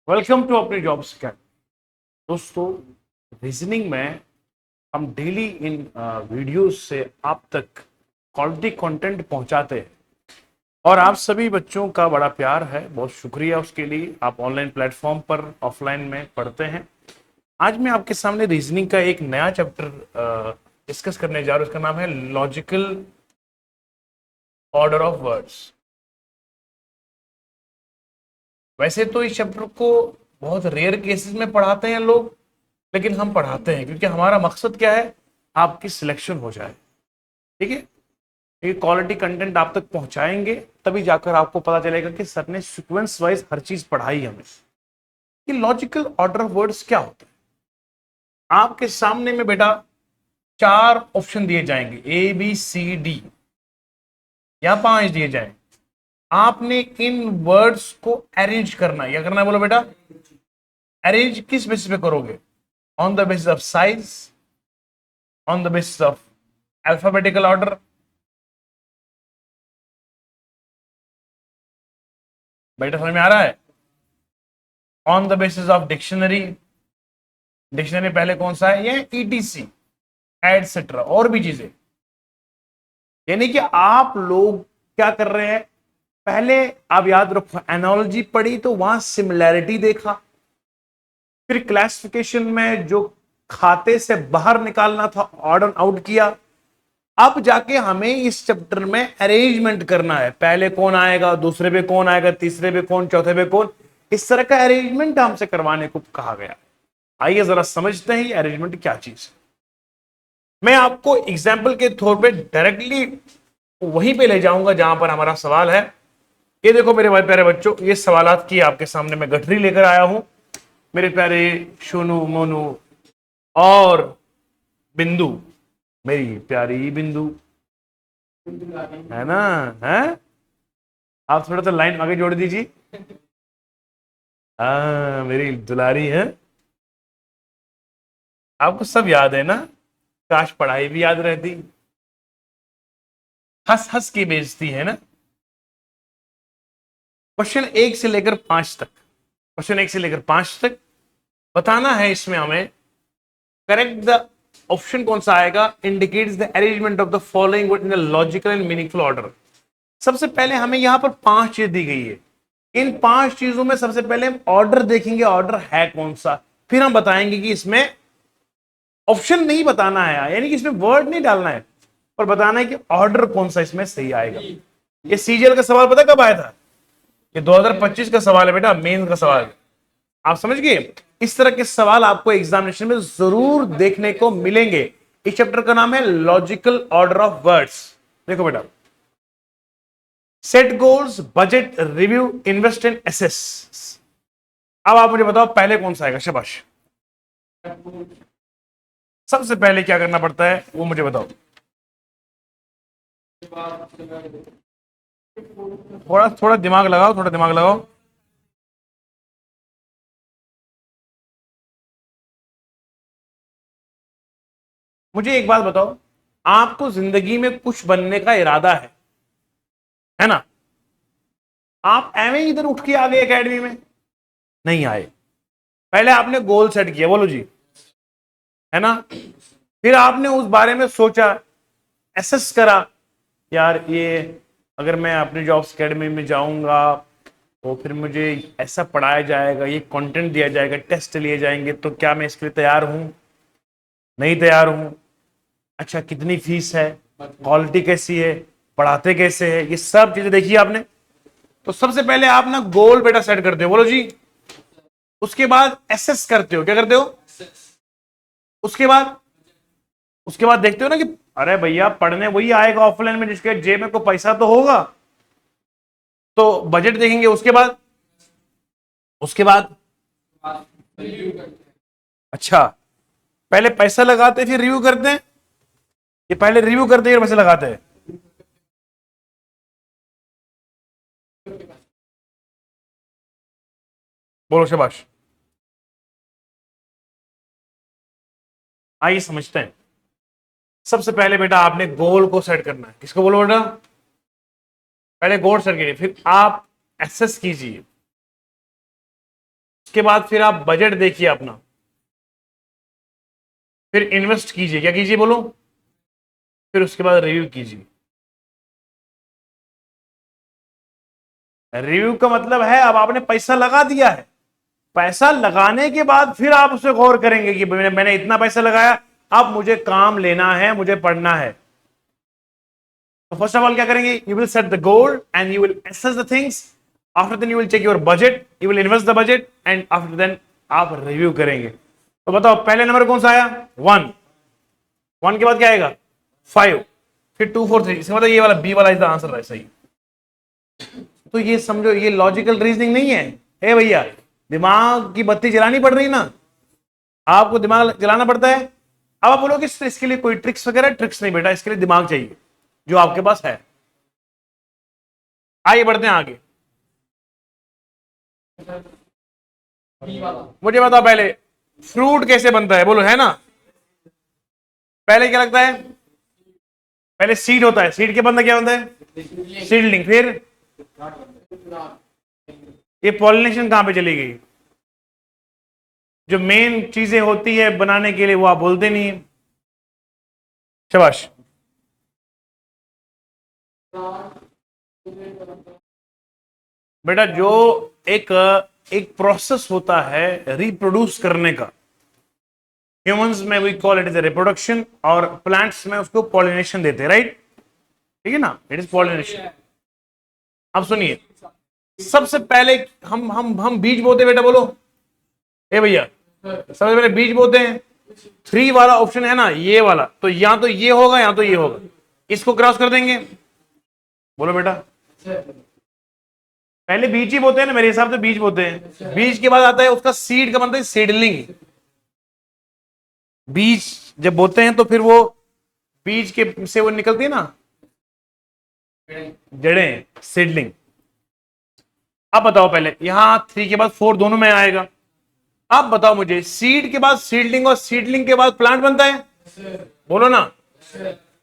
Welcome to अपनी job scan. दोस्तों, reasoning में हम डेली इन वीडियोस से आप तक क्वालिटी कंटेंट पहुंचाते हैं और आप सभी बच्चों का बड़ा प्यार है। बहुत शुक्रिया उसके लिए। आप ऑनलाइन प्लेटफॉर्म पर ऑफलाइन में पढ़ते हैं। आज मैं आपके सामने रीजनिंग का एक नया चैप्टर डिस्कस करने जा रहा हूं। उसका नाम है लॉजिकल ऑर्डर ऑफ वर्ड्स। वैसे तो इस चैप्टर को बहुत रेयर केसेस में पढ़ाते हैं लोग, लेकिन हम पढ़ाते हैं क्योंकि हमारा मकसद क्या है, आपकी सिलेक्शन हो जाए। ठीक है, ये क्वालिटी कंटेंट आप तक पहुंचाएंगे तभी जाकर आपको पता चलेगा कि सर ने सीक्वेंस वाइज हर चीज पढ़ाई हमें। कि लॉजिकल ऑर्डर ऑफ वर्ड्स क्या होता है। आपके सामने में बेटा चार ऑप्शन दिए जाएंगे, ए बी सी डी, या पांच दिए जाए। आपने इन वर्ड्स को अरेंज करना है। क्या करना है बोलो बेटा? अरेंज किस बेसिस पे करोगे? On the basis of size, on the basis of alphabetical order, बेटा समझ में आ रहा है? On the basis of dictionary, dictionary पहले कौन सा है, ये ईटीसी एटसेट्रा और भी चीजें। यानी कि आप लोग क्या कर रहे हैं, पहले आप याद रखो एनालॉजी पढ़ी तो वहां सिमिलैरिटी देखा, फिर क्लासिफिकेशन में जो खाते से बाहर निकालना था ऑर्डर आउट किया। अब जाके हमें इस चैप्टर में अरेंजमेंट करना है, पहले कौन आएगा, दूसरे पे कौन आएगा, तीसरे पे कौन, चौथे पे कौन। इस तरह का अरेंजमेंट हमसे करवाने को कहा गया। आइए जरा समझते हैं ये अरेंजमेंट क्या चीज है। मैं आपको एग्जाम्पल के तौर पे डायरेक्टली वहीं पे ले जाऊंगा जहां पर हमारा सवाल है। ये देखो मेरे भाई प्यारे बच्चों, ये सवालात की आपके सामने मैं गठरी लेकर आया हूं। मेरे प्यारे शोनू, मोनू और बिंदु, मेरी प्यारी बिंदु है ना, है? आप थोड़ा सा लाइन आगे जोड़ दीजिए। हाँ, मेरी दुलारी है। आपको सब याद है ना? काश पढ़ाई भी याद रहती। हंस हंस की बेइज्जती है ना। क्वेश्चन एक से लेकर पांच तक, क्वेश्चन एक से लेकर पांच तक बताना है। इसमें हमें करेक्ट द ऑप्शन कौन सा आएगा, indicates the arrangement of the following word in the logical and meaningful order. सबसे पहले हमें यहां पर पांच चीज दी गई है। इन पांच चीजों में सबसे पहले हम ऑर्डर देखेंगे, ऑर्डर है कौन सा। फिर हम बताएंगे कि इसमें ऑप्शन नहीं बताना है, यानी कि इसमें वर्ड नहीं डालना है, पर बताना है कि ऑर्डर कौन सा इसमें सही आएगा। ये सीजीएल का सवाल पता कब आया था? ये 2025 का सवाल है बेटा, मेन का सवाल। आप समझ गए? इस तरह के सवाल आपको एग्जामिनेशन में जरूर देखने को मिलेंगे। इस चैप्टर का नाम है लॉजिकल ऑर्डर ऑफ वर्ड्स। देखो बेटा, set goals, budget, review, invest and assess. अब आप मुझे बताओ पहले कौन सा आएगा? शाबाश। सबसे पहले क्या करना पड़ता है वो मुझे बताओ। थोड़ा थोड़ा दिमाग लगाओ, थोड़ा दिमाग लगाओ। मुझे एक बात बताओ, आपको जिंदगी में कुछ बनने का इरादा है ना? आप एवं इधर उठ के आ गए एकेडमी में? नहीं आए। पहले आपने गोल सेट किया, बोलो जी, है ना? फिर आपने उस बारे में सोचा, एसेस करा, यार ये अगर मैं अपनी जॉब्स एकेडमी में जाऊंगा तो फिर मुझे ऐसा पढ़ाया जाएगा, ये कंटेंट दिया जाएगा, टेस्ट लिए जाएंगे, तो क्या मैं इसके लिए तैयार हूं, नहीं तैयार हूं? अच्छा, कितनी फीस है, क्वालिटी कैसी है, पढ़ाते कैसे है, ये सब चीजें देखिए आपने। तो सबसे पहले आप ना गोल बेटा सेट करते हो, बोलो जी। उसके बाद एसेस करते हो, क्या करते हो? उसके बाद, उसके बाद देखते हो ना कि अरे भैया पढ़ने वही आएगा ऑफलाइन में जिसके जेब में को पैसा तो होगा, तो बजट देखेंगे। उसके बाद, उसके बाद अच्छा, पहले पैसा लगाते हैं फिर रिव्यू करते हैं, ये पहले रिव्यू करते हैं फिर पैसे लगाते हैं? बोलो शाबाश। आइए समझते हैं। सबसे पहले बेटा आपने गोल को सेट करना है। किसको बोलो बेटा? पहले गोल सेट कीजिए, फिर आप एसेस कीजिए। उसके बाद फिर आप बजट देखिए अपना, फिर इन्वेस्ट कीजिए, क्या कीजिए बोलो, फिर उसके बाद रिव्यू कीजिए। रिव्यू का मतलब है अब आपने पैसा लगा दिया है, पैसा लगाने के बाद फिर आप उसे गौर करेंगे कि मैंने इतना पैसा लगाया, अब मुझे काम लेना है, मुझे पढ़ना है। तो फर्स्ट ऑफ ऑल क्या करेंगे, you will set the goal and you will assess the things, after then you will check your budget, you will invest the budget and after then आप रिव्यू करेंगे। तो बताओ पहले नंबर कौन सा आया, 1, 1 के बाद क्या आएगा 5, फिर 2 4 3, इसका मतलब ये वाला बी वाला इज द आंसर है सही। तो ये समझो ये लॉजिकल रीजनिंग नहीं है, हे भैया दिमाग की बत्ती जलानी पड़ रही ना, आपको दिमाग जलाना पड़ता है। अब आप बोलोगे इसके लिए कोई ट्रिक्स वगैरह, ट्रिक्स नहीं बेटा, इसके लिए दिमाग चाहिए जो आपके पास है। आइए बढ़ते हैं आगे, मुझे बताओ पहले फ्रूट कैसे बनता है, बोलो है ना। पहले क्या लगता है, पहले सीड होता है, सीड के बनता क्या होता है सीडलिंग, फिर ये पॉलिनेशन कहां पे चली गई, जो मेन चीजें होती है बनाने के लिए वो आप बोलते नहीं है, शाबाश। बेटा जो एक एक प्रोसेस होता है रिप्रोड्यूस करने का, ह्यूमंस में we call it is reproduction और प्लांट्स में उसको पॉलिनेशन देते हैं, राइट, ठीक है ना, इट इज पॉलिनेशन। अब सुनिए, सबसे पहले हम बीज बोते बेटा, बोलो ए भैया, सबसे पहले बीज बोते हैं, 3 वाला ऑप्शन है ना ये वाला, तो या तो ये होगा या तो ये होगा, इसको क्रॉस कर देंगे, बोलो बेटा। पहले बीज ही बोते हैं ना, मेरे हिसाब से बीज बोते हैं, बीज के बाद आता है उसका सीड का मतलब है सीडलिंग। बीज जब बोते हैं तो फिर वो बीज के से वो निकलती है ना जड़ें, सीडलिंग। अब बताओ पहले यहां 3 के बाद 4 दोनों में आएगा, अब बताओ मुझे सीड के बाद सीडलिंग और सीडलिंग के बाद प्लांट बनता है, बोलो ना।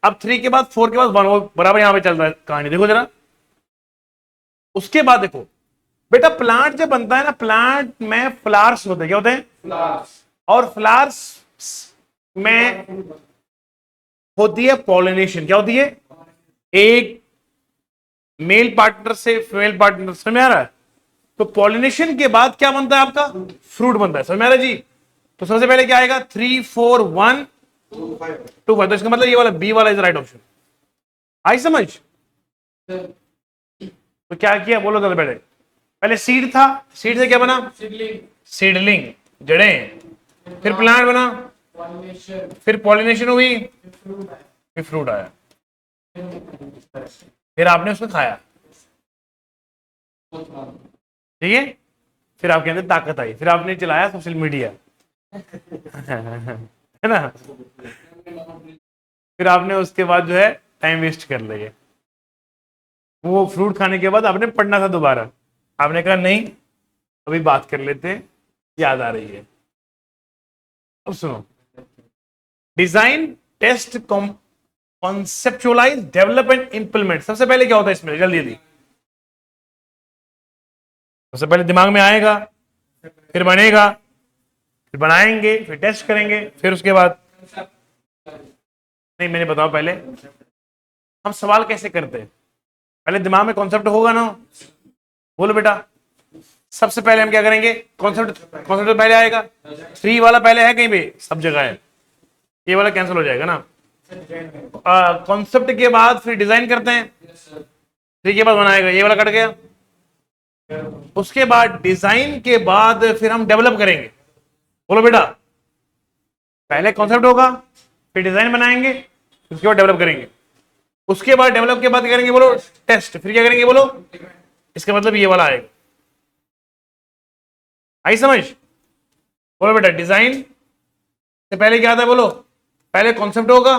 अब 3 के बाद 4 के बाद 1, वो बराबर यहां पे चल रहा है कहानी, देखो जरा। उसके बाद देखो बेटा प्लांट जब बनता है ना, प्लांट में फ्लावर्स होते हैं, क्या होते हैं फ्लावर्स, और फ्लावर्स में होती है पॉलिनेशन, क्या होती है, एक मेल पार्टनर से फीमेल पार्टनर, समझ में आ रहा है। तो पॉलिनेशन के बाद क्या बनता है आपका, फ्रूट बनता है, समझ में आ रहा है जी। तो सबसे पहले क्या आएगा 3 4 1 2 5, तो इसका मतलब ये वाला बी वाला इज राइट ऑप्शन, आई समझ। तो क्या किया बोलो तो पहले, पहले सीड था, सीड से क्या बना सीडलिंग जड़ें, फिर प्लांट बना, फिर पॉलिनेशन हुई, फिर फ्रूट आया, फिर आपने उसको खाया, ठीक है, फिर आपके अंदर ताकत आई, फिर आपने चलाया सोशल मीडिया है ना, फिर आपने उसके बाद जो है टाइम वेस्ट कर लिया, वो फ्रूट खाने के बाद आपने पढ़ना था दोबारा, आपने कहा नहीं अभी बात कर लेते हैं, याद आ रही है। अब सुनो, design test conceptualise develop and implement, सबसे पहले क्या होता है इसमें, जल्दी जल्दी, सबसे पहले दिमाग में आएगा, फिर बनेगा, फिर बनाएंगे, फिर टेस्ट करेंगे, फिर उसके बाद नहीं, मैंने बताओ पहले हम सवाल कैसे करते हैं, पहले दिमाग में कॉन्सेप्ट होगा ना, बोलो बेटा। सबसे पहले हम क्या करेंगे, कॉन्सेप्ट पहले आएगा, 3 वाला पहले है कहीं पे, सब जगह है, ये वाला कैंसिल हो जाएगा ना। कॉन्सेप्ट के बाद फिर डिजाइन करते हैं, 3 के बाद बनाएगा, ये वाला कट गया। उसके बाद डिजाइन के बाद फिर हम डेवलप करेंगे, बोलो बेटा। पहले कॉन्सेप्ट होगा, फिर डिजाइन बनाएंगे, उसके बाद डेवलप करेंगे, उसके बाद डेवलप के बाद क्या करेंगे बोलो, टेस्ट, फिर क्या करेंगे बोलो, इसका मतलब ये वाला आएगा, आई समझ, बोलो बेटा। डिजाइन से पहले क्या आता है बोलो, पहले कॉन्सेप्ट होगा,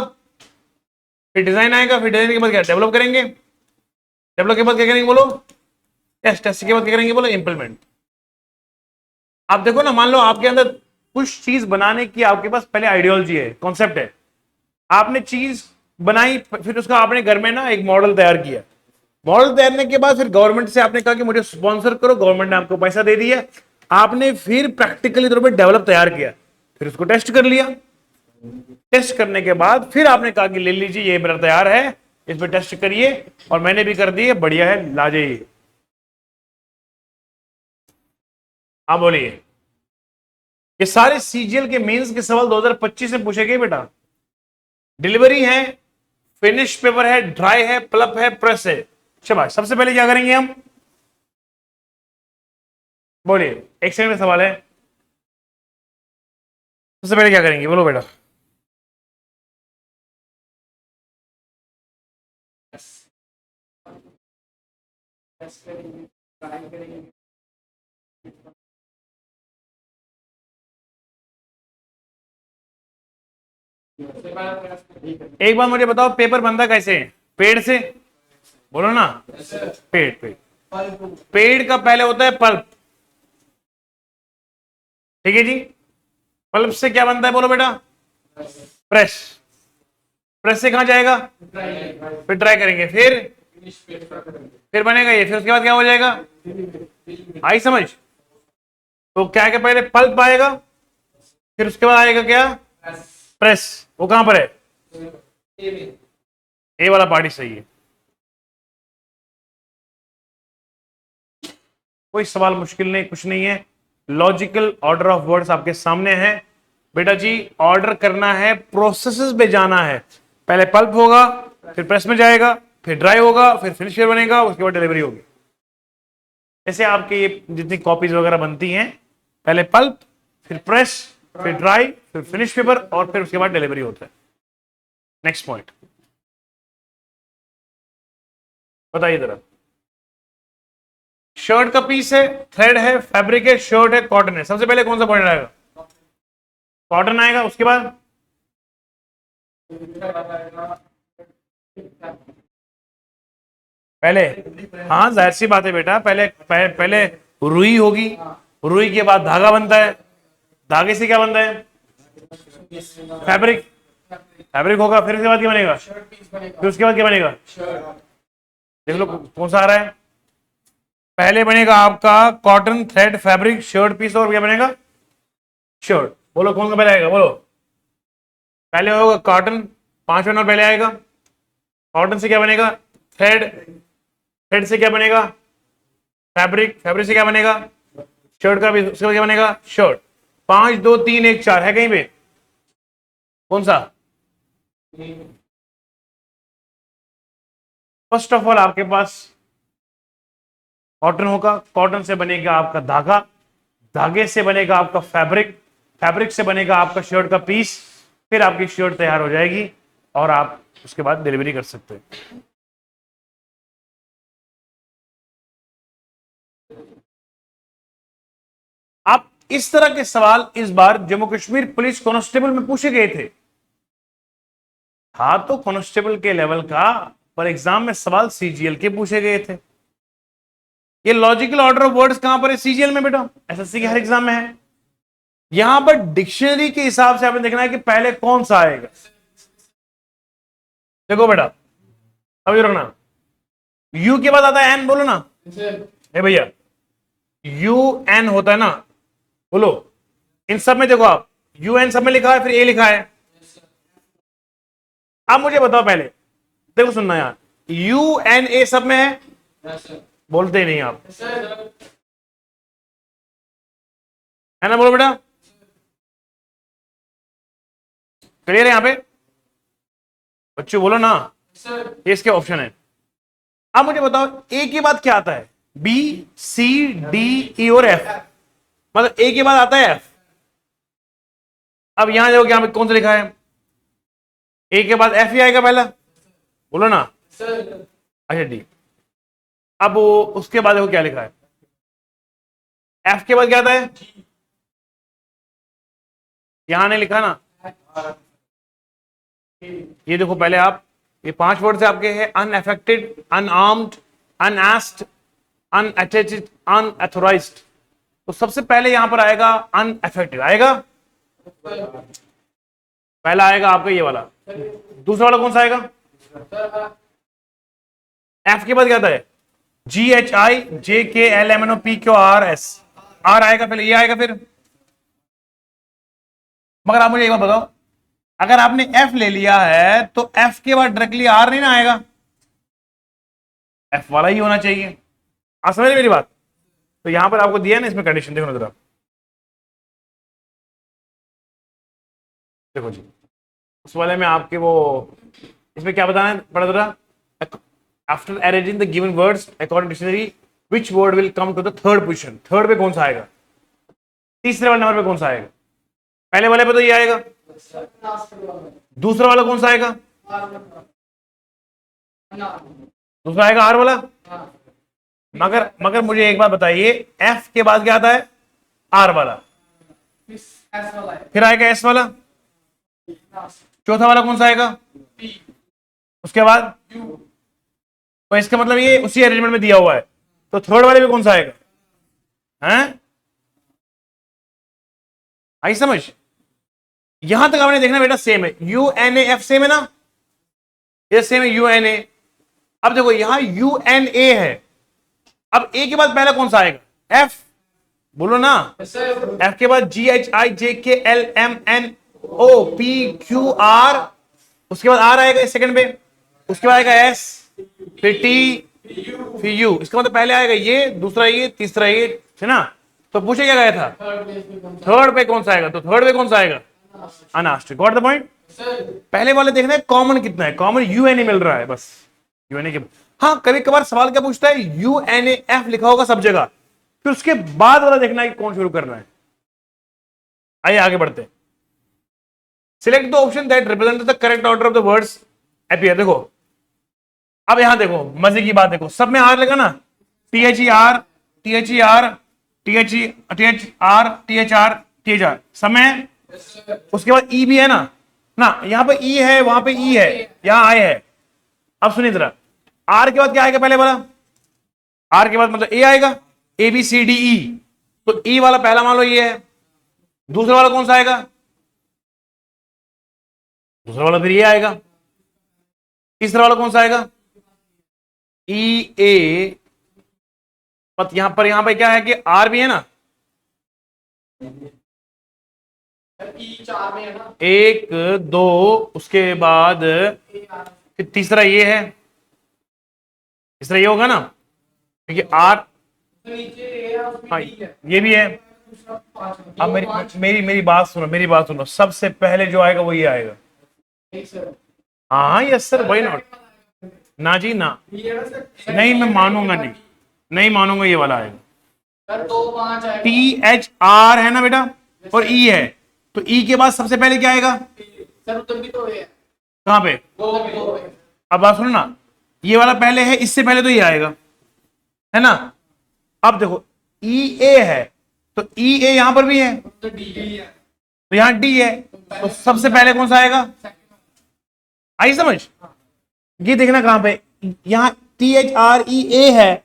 फिर डिजाइन आएगा, फिर डिजाइन के बाद क्या डेवलप करेंगे, डेवलप के बाद क्या करेंगे बोलो, टेस्ट, टेस्ट के बाद क्या करेंगे बोलो, इंप्लीमेंट। आप देखो ना, मान लो आपके अंदर कुछ चीज बनाने की आपके पास पहले आइडियोलॉजी है, कॉन्सेप्ट है, आपने चीज बनाई, फिर उसका आपने घर में ना एक मॉडल तैयार किया, मॉडल तैयारने के बाद फिर गवर्नमेंट से आपने कहा कि मुझे स्पॉन्सर करो, गवर्नमेंट ने आपको पैसा दे दिया, आपने फिर प्रैक्टिकली तौर पे डेवलप तैयार किया, फिर उसको टेस्ट कर लिया। टेस्ट करने के बाद फिर आपने कहा कि ले लीजिए ये मेरा तैयार है, इस पर टेस्ट करिए, और मैंने भी कर दिए, बढ़िया है, ला जाइए। आप बोलिए, ये सारे सीजीएल के मेंस के सवाल 2025 में पूछे गए बेटा। डिलीवरी है, फिनिश पेपर है, ड्राई है, पल्प है, प्रेस है। शाबाश। सबसे पहले क्या करेंगे हम, बोलिए, एक सेकंड में सवाल है। सबसे पहले क्या करेंगे, बोलो बेटा। एक बार मुझे बताओ, पेपर बनता कैसे है? पेड़ से, बोलो ना। पेड़ पेड़ पेड़ का पहले होता है पल्प, ठीक है जी। पल्प से क्या बनता है, बोलो बेटा? प्रेस। प्रेस से कहां जाएगा? फिर ड्राई करेंगे, फिर बनेगा ये, फिर उसके बाद क्या हो जाएगा? आई समझ? तो क्या के पहले पल्प आएगा, फिर उसके बाद आएगा क्या? प्रेस। वो कहां पर है? ए वाला पार्टी सही है। कोई सवाल मुश्किल नहीं, कुछ नहीं है। लॉजिकल ऑर्डर ऑफ वर्ड्स आपके सामने है बेटा जी। ऑर्डर करना है, प्रोसेसेस पे जाना है। पहले पल्प होगा, फिर प्रेस में जाएगा, फिर ड्राई होगा, फिर फिनिश बनेगा, उसके बाद डिलीवरी होगी। ऐसे आपके ये जितनी कॉपीज वगैरह बनती हैं, पहले पल्प, फिर प्रेस, फिर ड्राई, फिर फिनिश पेपर, और फिर उसके बाद डिलीवरी होता है। नेक्स्ट पॉइंट बताइए जरा। शर्ट का पीस है, थ्रेड है, फैब्रिक है, शर्ट है, कॉटन है। सबसे पहले कौन सा पॉइंट आएगा? कॉटन आएगा। उसके बाद पहले, हाँ जाहिर सी बात है बेटा, पहले रुई होगी, रुई के बाद धागा बनता है, धागे से क्या बनता है? फैब्रिक। फैब्रिक होगा, फिर उसके बाद क्या बनेगा? फिर उसके बाद क्या बनेगा? देख लो कौन सा आ रहा है। पहले बनेगा आपका cotton, thread, fabric, shirt piece, और क्या बनेगा? शर्ट। बोलो कौन सा पहले आएगा, बोलो। पहले होगा कॉटन, 5 नंबर पहले आएगा। कॉटन से क्या बनेगा? थ्रेड। थ्रेड से क्या बनेगा? फैब्रिक। फैब्रिक से क्या बनेगा? शर्ट का भी। उसके बाद क्या बनेगा? शर्ट। 5 2 3 1 4 है कहीं पे? कौन सा? फर्स्ट ऑफ ऑल आपके पास कॉटन होगा, कॉटन से बनेगा आपका धागा, धागे से बनेगा आपका फैब्रिक, फैब्रिक से बनेगा आपका शर्ट का पीस, फिर आपकी शर्ट तैयार हो जाएगी और आप उसके बाद डिलीवरी कर सकते हैं। आप इस तरह के सवाल इस बार जम्मू कश्मीर पुलिस कांस्टेबल में पूछे गए थे। हाँ, तो कांस्टेबल के लेवल का पर एग्जाम में सवाल सीजीएल के पूछे गए थे। ये लॉजिकल ऑर्डर ऑफ वर्ड्स कहां पर है? सीजीएल में बेटा, एसएससी के हर एग्जाम में है। यहां पर डिक्शनरी के हिसाब से आपने देखना है कि पहले कौन सा आएगा। देखो बेटा, समझ रखना, यू के बाद आता है एन, बोलो ना। ए भैया, यू एन होता है ना, बोलो। इन सब में देखो आप, यू एन सब में लिखा है, फिर ए लिखा है। अब मुझे बताओ पहले, देखो सुनना यार, यू एन ए सब में है, बोलते ही नहीं आप, है ना? बोलो बेटा, क्लियर है यहां पे? बच्चों बोलो ना, ये इसके ऑप्शन है। अब मुझे बताओ, ए के बाद क्या आता है? बी, सी, डी, ई और एफ। मतलब ए के बाद आता है एफ। अब यहां देखो क्या कौन सा लिखा है? ए के बाद एफ ही आएगा पहला, बोलो ना। अच्छा डी। अब वो उसके बाद देखो क्या लिखा है, एफ के बाद क्या आता है? यहां नहीं लिखा ना, ये देखो पहले आप, ये 5 वर्ड से आपके हैं, अनअफेक्टेड, अनआर्म्ड, अनएस्ड, अनअटैच्ड, अनऑथोराइज्ड। तो सबसे पहले यहां पर आएगा अनअफेक्टेड, आएगा पहला, आएगा आपका ये वाला। दूसरा वाला कौन सा आएगा? एफ के बाद क्या आता है? GHI JKLMNOP QRS, आर आएगा, पहले ये आएगा फिर। मगर आप मुझे एक बात बताओ, अगर आपने एफ ले लिया है तो एफ के बाद डायरेक्टली आर नहीं ना आएगा, एफ वाला ही होना चाहिए। आप समझ रहे मेरी बात? तो यहां पर आपको दिया है ना इसमें कंडीशन, देखो ना जरा, देखो जी, उस वाले में आपके वो इसमें क्या बताना है पढ़ा जरा। After arranging the given words according dictionary which word will come to the third position, third पे कौन सा आएगा, तीसरे वाले नंबर पे कौन सा आएगा? पहले वाले पे तो ये आएगा, दूसरा वाला कौन सा आएगा? दूसरा आएगा आर वाला। मगर मगर मुझे एक बात बताइए, एफ के बाद क्या आता है? आर वाला, फिर आएगा एस वाला, चौथा वाला कौन सा आएगा? उसके बाद तो इसका मतलब ये उसी अरेंजमेंट में दिया हुआ है, तो थर्ड वाले में कौन सा आएगा? हैं? आई समझ? यहां तक आपने देखना बेटा सेम है, U N A F same है ना, ये सेम है यू एन ए। अब देखो यहां यू एन ए है, अब ए के बाद पहला कौन सा आएगा? एफ, बोलो ना। एफ के बाद जी H I J K L M N O P Q R, उसके बाद आर आएगा इस सेकंड पे, उसके बाद आएगा एस, फिर टी, फिर यू। इसका मतलब पहले आएगा ये, दूसरा ये, तीसरा ये, है ना? तो पूछे क्या गया था? थर्ड पे कौन सा आएगा? तो थर्ड पे कौन सा आएगा? अनास्ट्रिक। Got the point? पहले वाले देखना है कॉमन कितना है, कॉमन यूएनए मिल रहा है बस, यूएनए के। हाँ कभी कभार सवाल क्या पूछता है, यूएनए एफ लिखा होगा सब जगह, फिर उसके बाद वाला देखना है कि कौन शुरू करना है। आइए आगे बढ़ते हैं। Select the option that represent the correct order of the words appear. देखो अब यहां देखो मजे की बात, देखो सब में आर लगा ना, T H E R, T H E R, T H E, T H R, T H R, T H R सब में। उसके बाद ई भी है ना, ना यहाँ पे ई है, वहां पे ई है, यहां आई है। अब सुनिए जरा, आर के बाद क्या आएगा? पहले वाला आर के बाद मतलब ए आएगा, ए बी सी डी ई, तो ई वाला पहला मान लो ये है, दूसरा वाला कौन सा आएगा? दूसरा वाला फिर ये आएगा, तीसरा वाला कौन सा आएगा? ई ए। बट यहां पर क्या है कि आर भी है ना, एक दो, उसके बाद फिर तीसरा ये है, तीसरा ये होगा ना, क्योंकि आर, हाँ ये भी है। अब मेरी बात सुनो, मेरी बात सुनो, सबसे पहले जो आएगा वो ये आएगा। हाँ यस सर, वाई नॉट? ना जी ना, नहीं मैं मानूंगा नहीं, नहीं मानूंगा, ये वाला आएगा। टी एच आर है ना बेटा, और ई है, तो ई के बाद सबसे पहले क्या आएगा? कहां पे? अब बात सुनो ना, ये वाला पहले है, इससे पहले तो ये आएगा, है ना? अब देखो ई ए है, तो ई ए यहां पर भी है, तो यहां डी है, तो सबसे पहले कौन सा आएगा? आई समझ? ये देखना कहां पे, यहां टी एच आर ई ए है,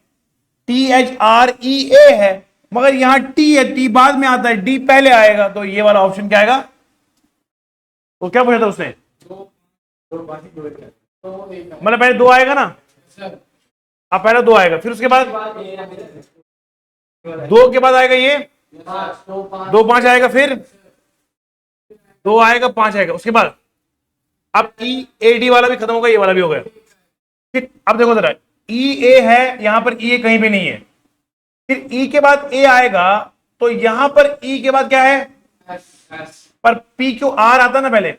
टी एच आर ई ए है, मगर यहां टी है, टी बाद में आता है, डी पहले आएगा, तो ये वाला ऑप्शन क्या आएगा? तो क्या पूछा था उसने? मतलब पहले दो आएगा ना, अब पहले दो आएगा, फिर उसके बाद दो के बाद आएगा ये, दो पांच आएगा, फिर दो आएगा, पांच आएगा, उसके बाद अब ई ए डी वाला भी खत्म होगा, ये वाला भी हो गया। फिर अब देखो जरा, ई ए है, यहां पर ई ए कहीं भी नहीं है, फिर ई के बाद ए आएगा, तो यहां पर ई के बाद क्या है? पर पी क्यू आर आता ना पहले,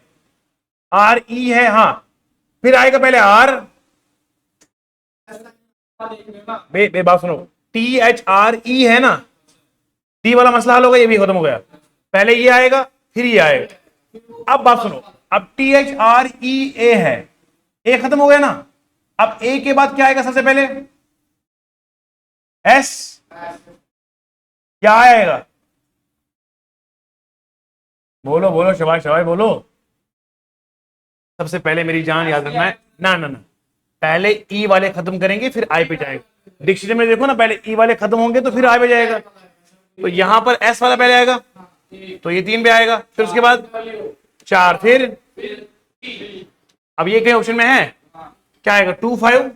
आर ई है, हाँ, फिर आएगा पहले आर, बात सुनो, टी एच आर ई है ना, डी वाला मसला हल हो गया, ये भी खत्म हो गया, पहले ये आएगा फिर ये आएगा। अब बात सुनो, अब टी एच आर ई ए है, ए खत्म हो गया ना, अब ए के बाद क्या आएगा सबसे पहले? एस, क्या आएगा? बोलो बोलो, शबाश शबाश बोलो। सबसे पहले मेरी जान याद रखना है, ना ना ना, पहले ई वाले खत्म करेंगे फिर आई पे जाएगा। डिक्शनरी में देखो ना, पहले ई वाले खत्म होंगे तो फिर आई पे जाएगा, तो यहां पर एस वाला पहले आएगा, तो ये तीन पे आएगा, फिर उसके बाद चार, फिर अब ये कहीं ऑप्शन में है क्या आएगा? 2 5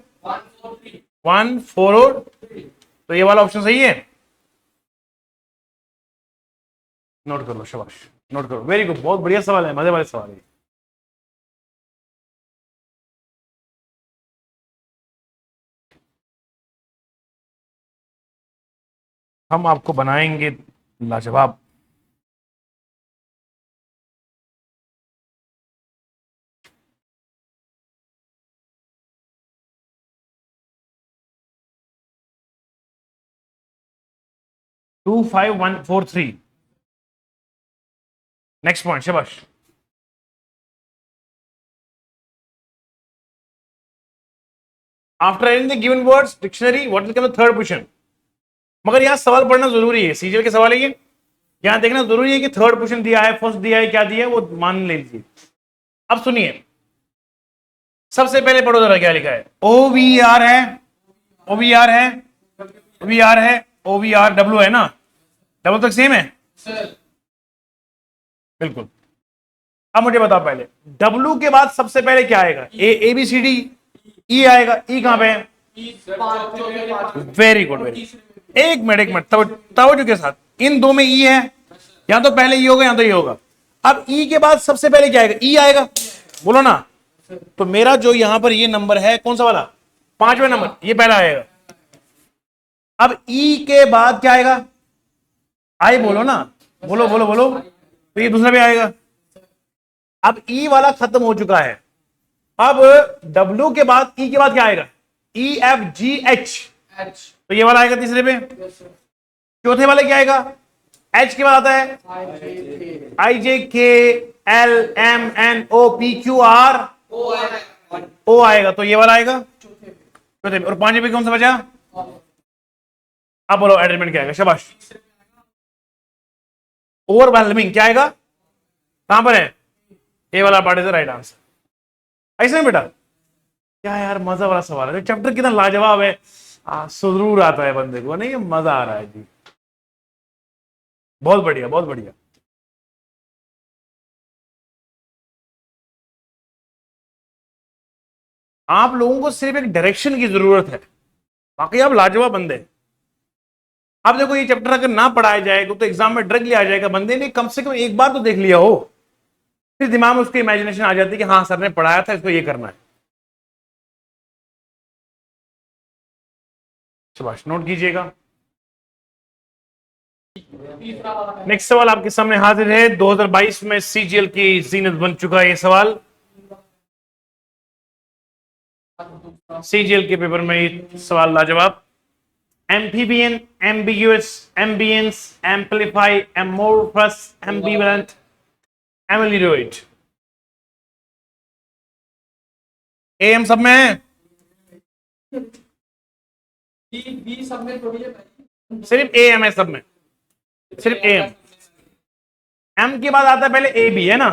1 4 और, तो ये वाला ऑप्शन सही है। नोट कर लो, शाबाश, नोट करो, वेरी गुड, बहुत बढ़िया सवाल है, मजे वाले सवाल है। हम आपको बनाएंगे लाजवाब। टू 5 1 4 3, नेक्स्ट पॉइंट, शाबाश। After reading the given words dictionary what will come the third position. मगर यहां सवाल पढ़ना जरूरी है, सीजीएल के सवाल है ये, यहां देखना जरूरी है कि थर्ड पोजीशन दिया है, फर्स्ट दिया है, क्या दिया है वो मान लीजिए। अब सुनिए, सबसे पहले पढ़ो जरा क्या लिखा है। OVR है, OVR है, OVR है, OVR W है ना, डबल तक सेम है बिल्कुल। अब मुझे बताओ पहले W के बाद सबसे पहले क्या आएगा? ABCD, E आएगा। E कहां पे है? वेरी गुड, वेरी, एक मिनट तवज्जो के साथ, इन दो में E है, या तो पहले E होगा या तो ये होगा। अब E के बाद सबसे पहले क्या आएगा? E आएगा, बोलो ना। तो मेरा जो यहां पर ये नंबर है कौन सा वाला? 5वां नंबर, ये पहला आएगा। अब E के बाद क्या आएगा? आई, बोलो ना, बोलो बोलो बोलो, तो ये दूसरा भी आएगा। अब E वाला खत्म हो चुका है, अब W के बाद E के बाद क्या आएगा? EFGH, तो ये वाला आएगा तीसरे पे। चौथे वाले क्या आएगा? H के बाद आता है IJKLMNOPQR, O आएगा, तो ये वाला आएगा चौथे पे। और पांचवे पे कौन सा बचा? अब बोलो एडजमेंट क्या आएगा? शाबाश, ओवरवेलमिंग क्या आएगा? कहां पर है? ए वाला part is the right answer. ऐसे में बेटा, क्या यार मजा वाला सवाल है, चैप्टर कितना लाजवाब है, सुरूर आता है बंदे को, नहीं मजा आ रहा है जी, बहुत बढ़िया बहुत बढ़िया। आप लोगों को सिर्फ एक डायरेक्शन की जरूरत है, बाकी आप लाजवाब बंदे। आप देखो ये चैप्टर अगर ना पढ़ाया जाएगा तो एग्जाम में डायरेक्टली आ जाएगा, बंदे ने कम से कम एक बार तो देख लिया हो, फिर दिमाग में उसकी इमेजिनेशन आ जाती है कि हाँ सर ने पढ़ाया था, इसको ये करना है। शाबाश, नोट कीजिएगा। नेक्स्ट सवाल आपके सामने हाजिर है, 2022 में सीजीएल की जीनत बन चुका है ये सवाल। सीजीएल के पेपर में ये सवाल लाजवाब। Amphibian, ambiguous, ambience, amplify, amorphous, ambivalent, एमिलिडोइड। एम सब में है, बी सब में थोड़ी है, सिर्फ एम है सब में, सिर्फ एम। एम के बाद आता है पहले ए बी, है ना।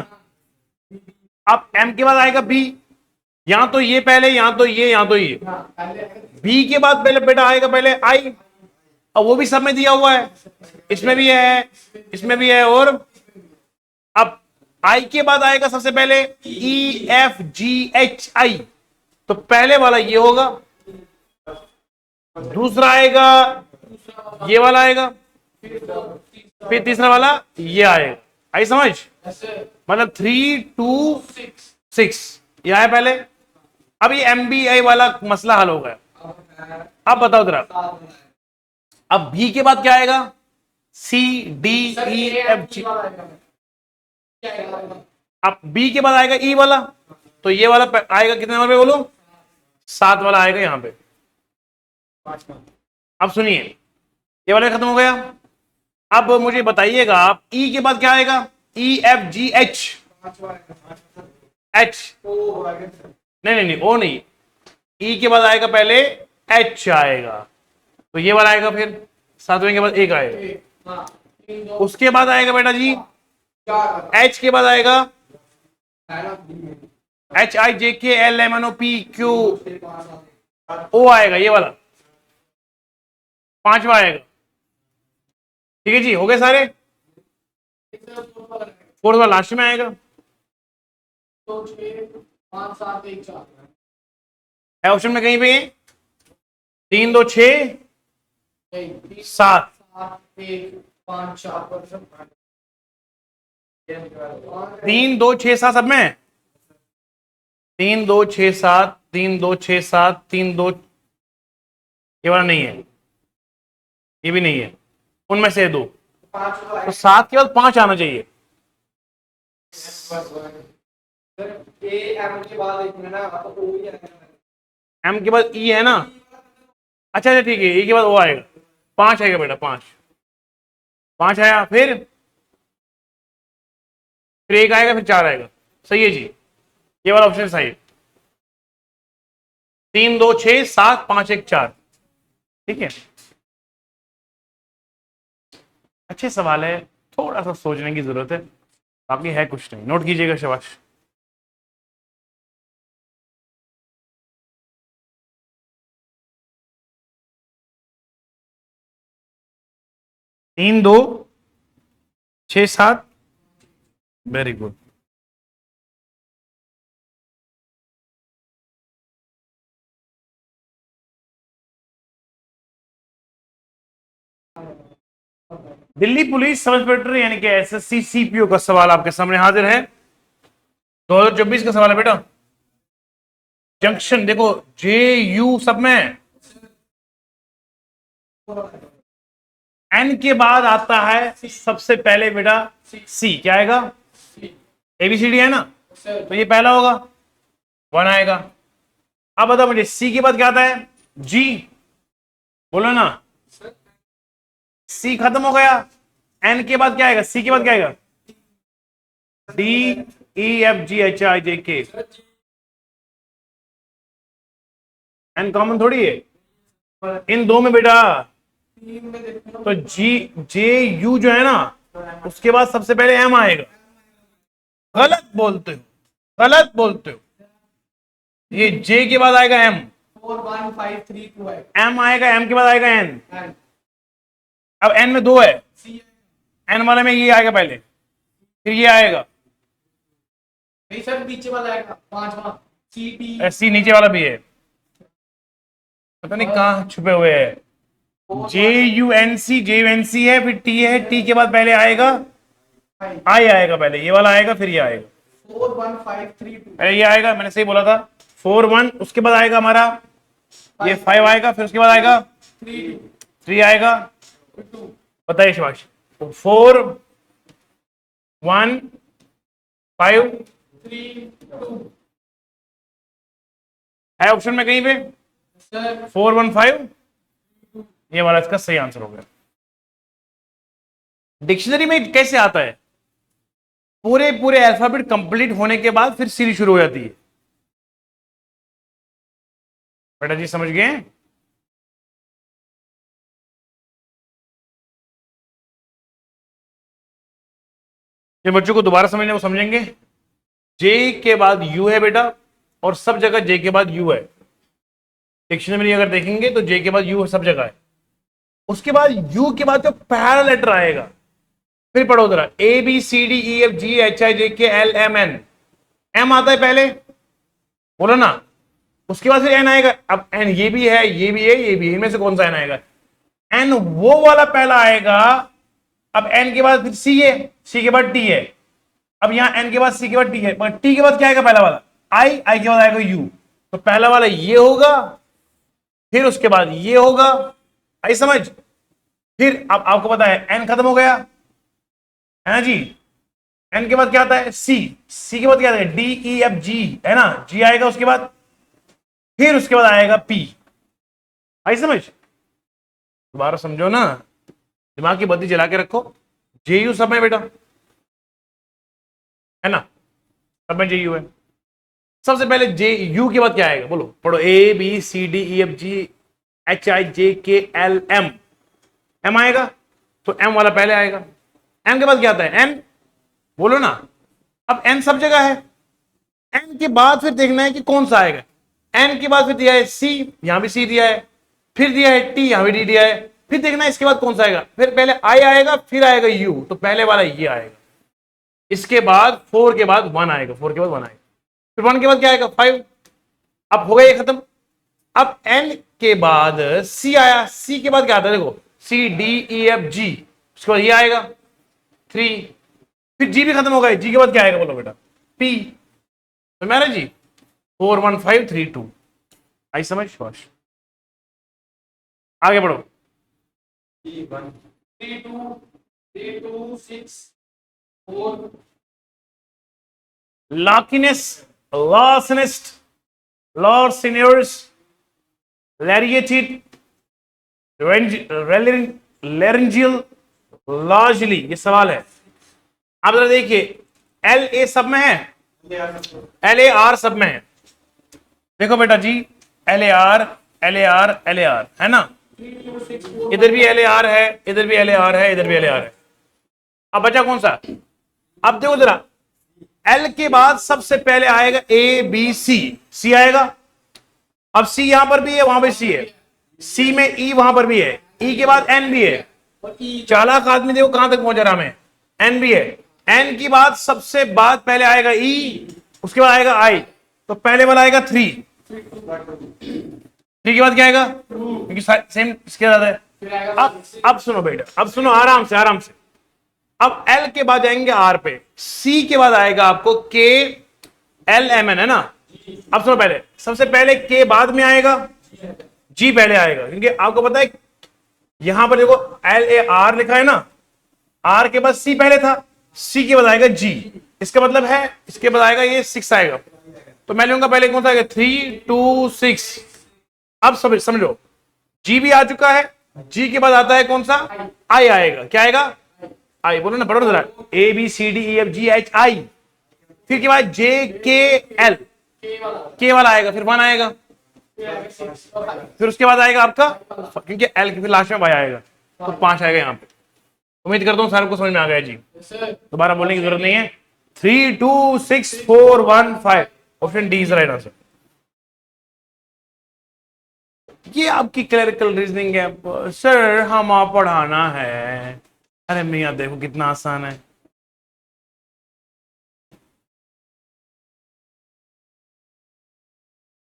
अब एम के बाद आएगा बी, यहां तो ये पहले, यहां तो ये, यहां तो ये। बी के बाद पहले बेटा आएगा पहले आई, अब वो भी सब में दिया हुआ है, इसमें भी है, इसमें भी है। और अब आई के बाद आएगा सबसे पहले EFGHI, तो पहले वाला ये होगा, दूसरा आएगा ये वाला आएगा, फिर तीसरा वाला ये आएगा। आई समझ? मतलब 3 2 6 ये आया पहले। अब ये MBI वाला मसला हल हो गया। अब बताओ जरा, अब B के बाद क्या आएगा? CDEFG। अब B के बाद आएगा E वाला, तो ये वाला आएगा कितने नंबर पे बोलो? 7 वाला आएगा यहां पे। अब सुनिए, ये वाला खत्म हो गया। अब मुझे बताइएगा, आप E के बाद क्या आएगा? EFGH, H, नहीं नहीं नहीं, ओ नहीं, E के बाद आएगा पहले H आएगा, तो ये वाला आएगा, फिर 7वें के बाद एक आएगा, उसके बाद आएगा बेटा जी H के बाद आएगा HIJKLMNOPQ, O आएगा, ये वाला 5वां आएगा। ठीक है जी, हो गए सारे। 4 वाला लास्ट में आएगा, है ऑप्शन में कहीं पे 3 2 6 7, 3 2 6 7 सब में है। 3 2 6 7 3 2 6 7 3 2, ये वाला नहीं है, ये भी नहीं है, उनमें से दो, तो 7 के बाद 5 आना चाहिए। एम के बाद ई है ना, अच्छा अच्छा ठीक है, ई के बाद ओ आएगा, 5 आएगा बेटा, 5 5 आया, फिर 1 आएगा, फिर 4 आएगा। सही है जी, ये वाला ऑप्शन सही है। 3 2 6 7 5 1 4, ठीक है, अच्छे सवाल है, थोड़ा सा सोचने की जरूरत है, बाकी है कुछ नहीं, नोट कीजिएगा शाबाश। तीन दो 6 7, very good. Delhi police sub inspector यानी कि एसएससी सीपीओ का सवाल आपके सामने हाजिर है, 2024 का सवाल है बेटा। जंक्शन देखो, जे यू सब में, एन के बाद आता है सबसे पहले बेटा सी, क्या आएगा, एबीसीडी है ना, तो ये पहला होगा, 1 आएगा। अब बताओ मुझे सी के बाद क्या आता है, जी, बोलो ना, सी खत्म हो गया, एन के बाद क्या आएगा, सी के बाद क्या आएगा, D E F G H I J K, in common थोड़ी है इन दो में बेटा, तो जी जे यू जो है ना, उसके बाद सबसे पहले एम आएगा। गलत बोलते हो, गलत बोलते हो, ये जे के बाद आएगा एम, 4 1 5 3 2 है, एम आएगा, एम के बाद आएगा एन, अब एन में 2 है, एन वाले में ये आएगा पहले, फिर ये आएगा, नहीं सर नीचे वाला आएगा 5वां, सी टी, सी नीचे वाला भी है, पता नहीं कहां छुपे हुए हैं, जे यू एन सी है, फिर टी है, टी के बाद पहले आएगा आई आएगा, पहले ये वाला आएगा, फिर ये आएगा, 4 1 5 3 2, पहले ये आएगा, मैंने सही बोला था, 4 1, उसके बाद आएगा हमारा ये 5 आएगा, फिर उसके बाद आएगा 3 आएगा, बताइए शिवाश, 4 1 5 3 2 है ऑप्शन में कहीं पे, सर 4 1 5, ये वाला इसका सही आंसर हो गया। डिक्शनरी में कैसे आता है, पूरे पूरे अल्फाबेट कंप्लीट होने के बाद फिर सीरीज शुरू हो जाती है, बेटा जी समझ गए, ये बच्चों को दोबारा समझने को समझेंगे, जे के बाद यू है बेटा, और सब जगह जे के बाद यू है, डिक्शनरी अगर देखेंगे तो जे के बाद यू सब जगह है, उसके बाद यू के बाद जो पहला लेटर आएगा, फिर पढ़ो जरा, A B C D E F G H I J K L M N, M आता है पहले, बोलो ना, उसके बाद फिर एन आएगा, अब एन ये भी है, ये भी है, ये भी है, इनमें से कौन सा एन आएगा, एन वो वाला पहला आएगा, अब एन के बाद फिर सी है, सी के बाद टी है, अब यहां एन के बाद सी के बाद टी है, मगर टी के बाद क्या आएगा पहला वाला, आई, आई के बाद आएगा यू, तो पहला वाला ये होगा, फिर उसके बाद ये होगा, आई समझ, फिर अब आपको पता है एन खत्म हो गया है ना जी, एन के बाद क्या आता है सी, सी के बाद क्या आता है डी ई एफ जी है ना, जी आएगा उसके बाद, फिर उसके बाद आएगा पी, आई समझ, दोबारा समझो ना, दिमाग की बत्ती जला के रखो, जे यू सब में बेटा है ना, सब में जे यू है, सबसे पहले जे यू के बाद क्या आएगा, बोलो पढ़ो, A B C D E F G H I J K L M, M आएगा, तो एम वाला पहले आएगा, एम के बाद क्या आता है एन, बोलो ना, अब एन सब जगह है, एन के बाद फिर देखना है कि कौन सा आएगा, एन के बाद फिर दिया है सी, यहां भी सी दिया है, फिर दिया है टी, यहां भी डी दिया है, फिर देखना है इसके बाद कौन सा आएगा, फिर पहले आई आएगा, फिर आएगा यू, तो पहले वाला ये आएगा, इसके बाद 4 के बाद 1 आएगा, 4 के बाद 1 आएगा, फिर 1 के बाद क्या आएगा 5, अब हो गया ये खत्म, अब एन के बाद सी आया, सी के बाद क्या आता है देखो, सी डी ई एफ जी, उसके बाद ये आएगा 3, फिर जी भी खत्म हो गए, जी के बाद क्या आएगा बोलो बेटा, पी। तो मेरा जी 41532। आई समझ बाश? आगे बढ़ो। 3 1 3 2 3 2 6 4 लाकिनेस, लार्सिनिस्ट, लॉर्सिनियर्स, लैरिएटिड, लेरेंजियल, लार्जली। ये सवाल है। आप जरा देखिए, एल ए सब में है, एल ए आर सब में है। देखो बेटा ji, L A R, L A R, L A R है ना, 3 2 6 4 इधर भी एल ए आर है, इधर भी एल ए आर है, इधर भी एल ए आर है। अब बचा कौन सा? अब देखो जरा, एल के बाद सबसे पहले आएगा ए बी सी, सी आएगा। अब सी यहां पर भी है, वहां पर सी है, सी में ई वहां पर भी है, ई के बाद एन भी है। और ई चालाक आदमी देखो कहां तक पहुंचा रहा मैं, एन भी है। एन की बाद सबसे बाद पहले आएगा ई, उसके बाद आएगा आई, तो पहले वाला आएगा 3, 3 के बाद क्या आएगा, क्योंकि सेम इसके साथ है। फिर आएगा अब सुनो बेटा, अब सुनो आराम से आराम से। अब एल के बाद जाएंगे आर पे, सी के बाद आएगा आपको के एल एम एन, है ना। अब सुनो, पहले सबसे पहले के बाद में आएगा, जी पहले आएगा, क्योंकि आपको पता है यहां पर देखो एल ए आर लिखा है ना, आर के बाद सी पहले था, सी के बाद आएगा जी, इसका मतलब है इसके बाद आएगा ये 6 आएगा। तो मैं लूंगा पहले कौन सा आएगा, 3 2 6। अब समझो, जी भी आ चुका है, जी के बाद आता है कौन सा, आई आएगा। क्या आएगा, आई। बोलो ना, पढ़ो ना जरा, A B C D E F G H I, फिर के बाद जे के एल, के वाला आएगा, फिर 1 आएगा, फिर उसके बाद आएगा आपका, क्योंकि एल के फिर लास्ट में वाई आएगा, तो 5 आएगा यहाँ पे। उम्मीद करता हूँ सारे को समझ में आ गया जी, दोबारा बोलने की जरूरत नहीं है। 3 2 6 4 1 5, option D is right answer. ये आपकी क्लरिकल रीजनिंग है सर, हम आप पढ़ाना है। अरे मियाँ देखो कितना आसान है।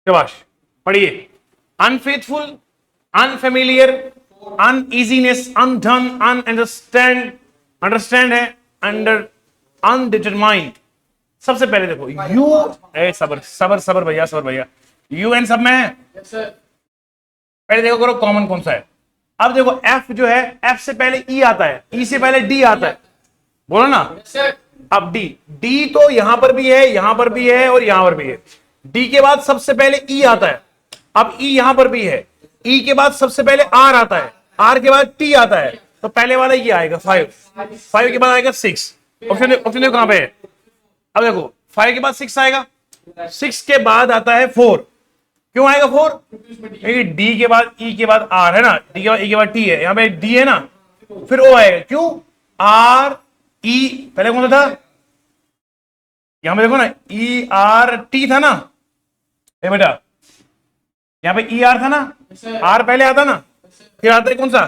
शाबाश, पढ़िए। Unfaithful, unfamiliar, uneasiness, undone, ununderstand, understand है, अंडर, अनडिटरमाइंड। सबसे पहले देखो यू, ए सबर सबर सबर भैया, सबर भैया, यू एन सब में है। यस सर पहले देखो करो कॉमन कौन सा है। अब देखो एफ जो है, एफ से पहले ई आता है, ई से पहले डी आता है, बोलो ना। यस सर अब डी, डी तो यहां पर भी है, यहां पर भी है और यहां पर भी है। डी के बाद सबसे पहले ई आता है, अब ई यहां पर भी है, ई के बाद सबसे पहले आर आता है, आर के बाद टी आता है, तो पहले वाला ये आएगा 5, 5 के बाद आएगा 6। ऑप्शन देखो कहां पे है। अब देखो 5 के बाद 6 आएगा, 6 के बाद आता है 4। क्यों आएगा 4? क्योंकि डी के बाद ई के बाद आर है ना, डी के बाद ई के बाद टी है, यहां पे डी है ना, फिर ओ आएगा। क्यों? आर ई पहले कौन सा था, यहां पे देखो ना, ई आर टी था ना, ए बेटा यहां पे ई आर था ना, आर पहले आता ना, फिर आता है कौन सा,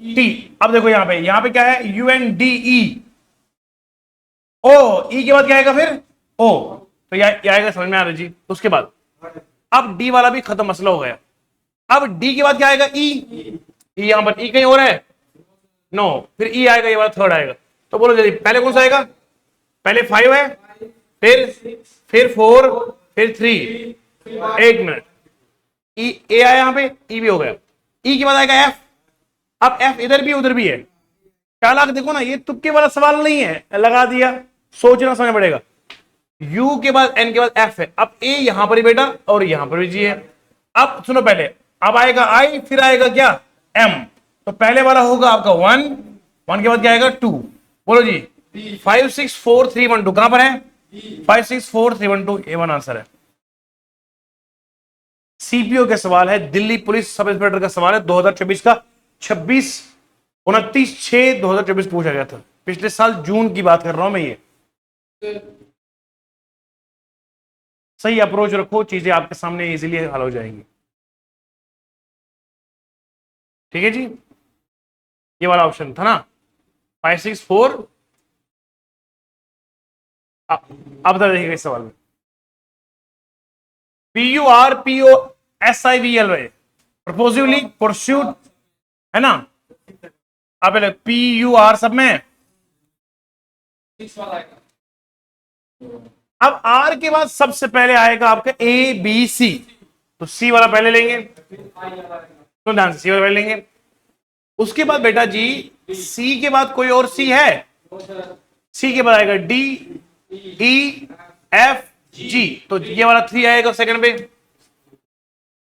टी। अब देखो यहां पे क्या है, यू एन डी ई, ओ, ई के बाद क्या आएगा फिर ओ, तो ये आएगा, समझ में आ रहा है जी। उसके बाद अब डी वाला भी खत्म, मसला हो गया। अब डी के बाद क्या आएगा, ई, ई यहां पर ई कहीं और है, नो, फिर ई आएगा, ये वाला थर्ड आएगा। तो बोलो जल्दी, पहले कौन सा आएगा, पहले 5 है, फिर 4, फिर 3, 1 मिनट, ई ए आया यहां पे, ई भी हो गया, ई के बाद आएगा एफ। अब एफ इधर भी उधर भी है। चालाक देखो ना, ये तुक्के वाला सवाल नहीं है, लगा दिया, सोचना समझ पड़ेगा। यू के बाद एन के बाद एफ है, अब ए यहां पर ही बेटा और यहां पर भी जी है। अब सुनो पहले, अब आएगा आई, फिर आएगा क्या, एम, तो पहले वाला होगा आपका 1, 1 के बाद क्या आएगा 2। बोलो जी, 5 6 4 3 1 2 कहां पर है, 5 6 4 3 1 2, ए वन आंसर है। सीपीओ का सवाल है, दिल्ली पुलिस सब इंस्पेक्टर का सवाल है 2024 का, 29/6/2024 पूछा गया था। पिछले साल जून की बात कर रहा हूं मैं। ये सही अप्रोच रखो, चीजें आपके सामने इजीली हल हो जाएंगी। ठीक है जी, ये वाला ऑप्शन था ना, 5 6 4। अब देखिएगा इस सवाल में, PURPOSIVLY, प्रपोजिवली परस्यूट है ना। अब PUR सब में, 6 वाला आएगा। अब आर के बाद सबसे पहले आएगा आपका ए बी सी, तो सी वाला पहले लेंगे, फिर आई वाला आएगा। तो ध्यान से सी वाला पहले लेंगे। उसके बाद बेटा जी सी के बाद कोई और सी है, तो सर सी के बाद आएगा डी ई एफ जी, तो ये वाला 3 आएगा सेकंड पे,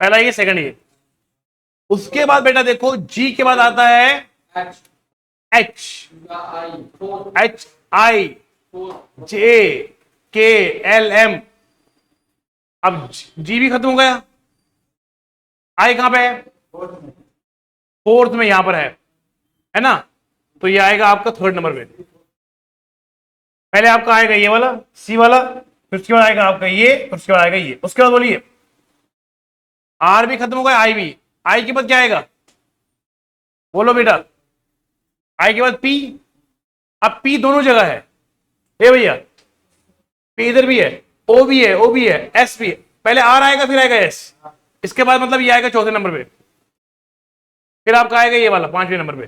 पहला ये सेकंड ये। उसके बाद बेटा देखो जी के बाद आता है H H, I 4 H I 4 J K L M. अब जी भी खत्म हो गया, आई कहां पे है, फोर्थ में यहां पर है ना, तो ये आएगा आपका थर्ड नंबर पे। पहले आपका आएगा ये वाला सी वाला, फिर उसके बाद आएगा आपका ये, फिर उसके बाद आएगा ये। उसके बाद बोलिए आर भी खत्म हो गया, आई भी, आई के बाद क्या आएगा, बोलो बेटा, आई के बाद पी। अब पी दोनों जगह है, ए भैया, पी इधर भी है, ओ भी है, ओ भी है, एस भी है। पहले आर आएगा फिर आएगा एस, इसके बाद मतलब ये आएगा चौथे नंबर पे, फिर आपका आएगा ये वाला 5वें नंबर पे।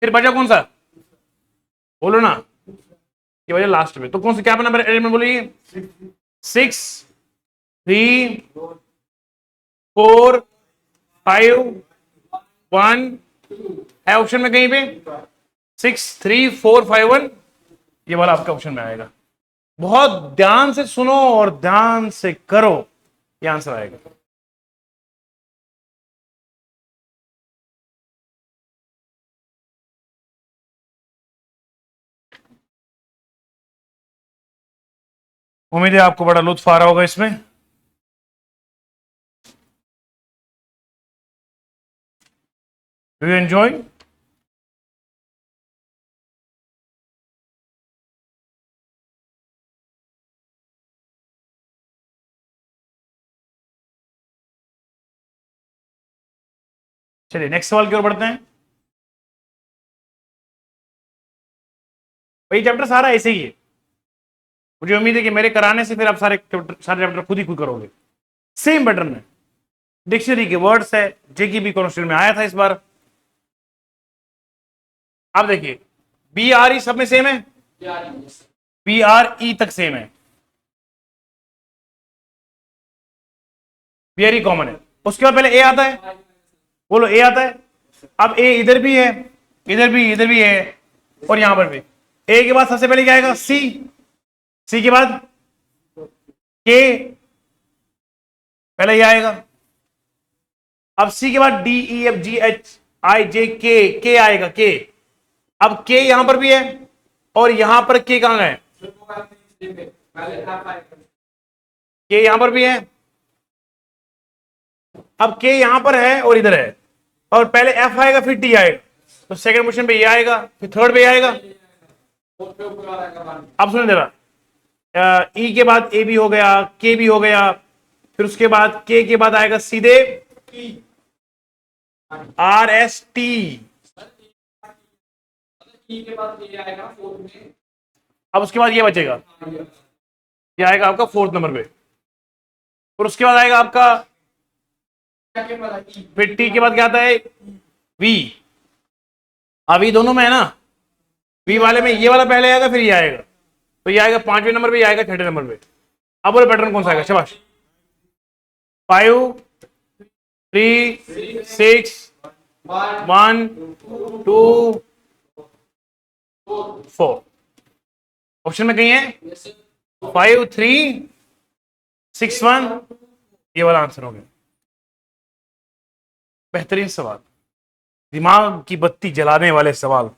फिर बचा कौन सा, बोलो ना, ये बचा लास्ट में। तो कौन सा क्या नंबर एलिमेंट बोलिए, 6 3 4 5 1 है ऑप्शन में कहीं पे, 6 3 4 5 1, ये वाला आपका ऑप्शन में आएगा। बहुत ध्यान से सुनो और ध्यान से करो, ये आंसर आएगा। उम्मीद है आपको बड़ा लुत्फ आ रहा होगा इसमें। Do you enjoy? चलिए नेक्स्ट सवाल की ओर बढ़ते हैं। वही चैप्टर सारा ऐसे ही है, मुझे उम्मीद है कि मेरे कराने से फिर आप सारे चैप्टर खुद करोगे। सेम पैटर्न है, डिक्शनरी के वर्ड्स है, जेकीबी कॉन्स्टिट्यूट में आया था इस बार। आप देखिए बी आर ई सब में सेम है, बी आर ई तक सेम है, बी आर ई कॉमन है। उसके बाद पहले ए आता है, बोलो ए आता है। अब ए इधर भी है, इधर भी है, और यहां पर भी। ए के बाद सबसे पहले क्या आएगा, सी, सी के बाद के, पहले ये आएगा। अब सी के बाद D E F G H I J K आएगा, के। अब के यहां पर भी है, और यहां पर के कहां है, के यहां पर भी है। अब के यहां पर है और इधर है, और पहले एफ आएगा फिर टी आएगा, तो सेकंड पोजीशन पे ये आएगा, फिर थर्ड पे ये आएगा। अब सुनिए जरा, ई के बाद ए भी हो गया, के भी हो गया, फिर उसके बाद के बाद आएगा सीधे आर एस टी, के बाद ये आएगा फोर्थ में। अब उसके बाद ये बचेगा, ये आएगा आपका फोर्थ नंबर पे, और उसके बाद आएगा आपका फिर टी के बाद क्या आता है, वी। अभी दोनों में है ना, वी वाले में ये वाला पहले आएगा फिर ये आएगा, तो ये आएगा 5वें नंबर पे, ये आएगा 6ठे नंबर पे। अब बोले पैटर्न कौन सा आएगा, शाबाश। 5 3 6 1 2 4, ऑप्शन में कहीं है 5 3 6 1, ये वाला आंसर हो गया। बेहतरीन सवाल, दिमाग की बत्ती जलाने वाले सवाल।